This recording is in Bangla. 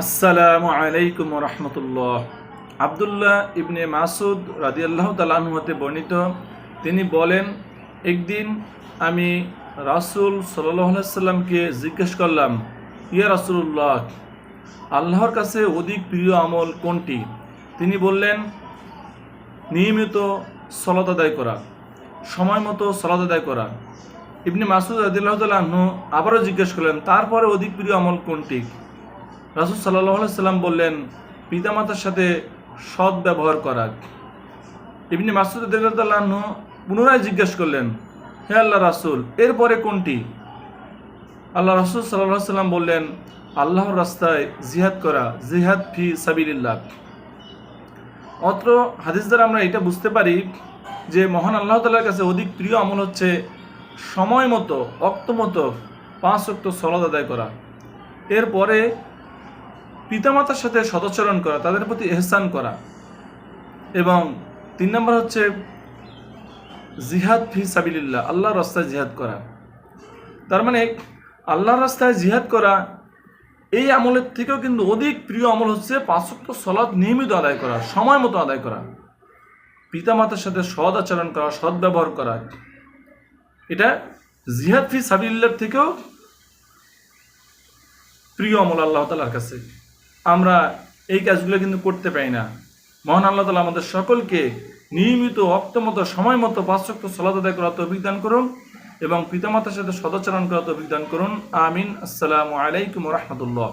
আসসালামু আলাইকুম রহমতুল্লাহ। আবদুল্লাহ ইবনে মাসুদ রাদিয়াল্লাহু তাআলা আনহু হতে বর্ণিত, তিনি বলেন, একদিন আমি রাসূল সাল্লাল্লাহু আলাইহি সাল্লামকে জিজ্ঞেস করলাম, ইয়া রাসূলুল্লাহ, আল্লাহর কাছে অধিক প্রিয় আমল কোনটি? তিনি বললেন, নিয়মিত সালাত আদায় করা, সময় মতো সালাত আদায় করা। ইবনে মাসুদ রাদিয়াল্লাহু তাআলা আনহু আবারও জিজ্ঞেস করলেন, তারপরে অধিক প্রিয় আমল কোনটি? রাসূল সাল্লাল্লাহু আলাইহি সাল্লাম বললেন, পিতামাতার সাথে সৎ ব্যবহার করা। ইবনে মাসউদ রাদিয়াল্লাহু আনহু পুনরায় জিজ্ঞেস করলেন, হে আল্লাহ রাসূল, এরপরে কোনটি? আল্লাহ রাসূল সাল্লাল্লাহু আলাইহি সাল্লাম বললেন, আল্লাহর রাস্তায় জিহাদ করা, জিহাদ ফি সাবিলিল্লাহ। অত্র হাদিস দ্বারা আমরা এটা বুঝতে পারি যে মহান আল্লাহ তাআলার কাছে অধিক প্রিয় আমল হচ্ছে সময় মতো, ওয়াক্ত মতো 5 ওয়াক্ত সালাত আদায় করা। এরপরে পিতামাতার সাথে সদাচরণ করা, তাদের প্রতি ইহসান করা, এবং 3 নম্বর হচ্ছে জিহাদ ফি সাবিলিল্লাহ, আল্লাহর রাস্তায় জিহাদ করা। তার মানে আল্লাহর রাস্তায় জিহাদ করা এই আমলের থেকেও কিন্তু অধিক প্রিয় আমল হচ্ছে 5 ওয়াক্ত সালাত নিয়মিত আদায় করা, সময় মতো আদায় করা, পিতামাতার সাথে সৎ আচরণ করা, সৎ ব্যবহার করা। এটা জিহাদ ফি সাবিলিল্লাহর থেকেও প্রিয় আমল আল্লাহ তাআলার কাছে। আমরা এই কাজগুলো কিন্তু করতে পারি না। মহান আল্লাহ তাআলা আমাদের সকলকে নিয়মিত ওয়াক্তমতো সময় মতো 5 ওয়াক্ত সালাত আদায় করার তৌফিক দান করুন এবং পিতামাতার সাথে সদাচরণ করার তৌফিক দান করুন। আমিন। আসসালামু আলাইকুম ওয়া রাহমাতুল্লাহ।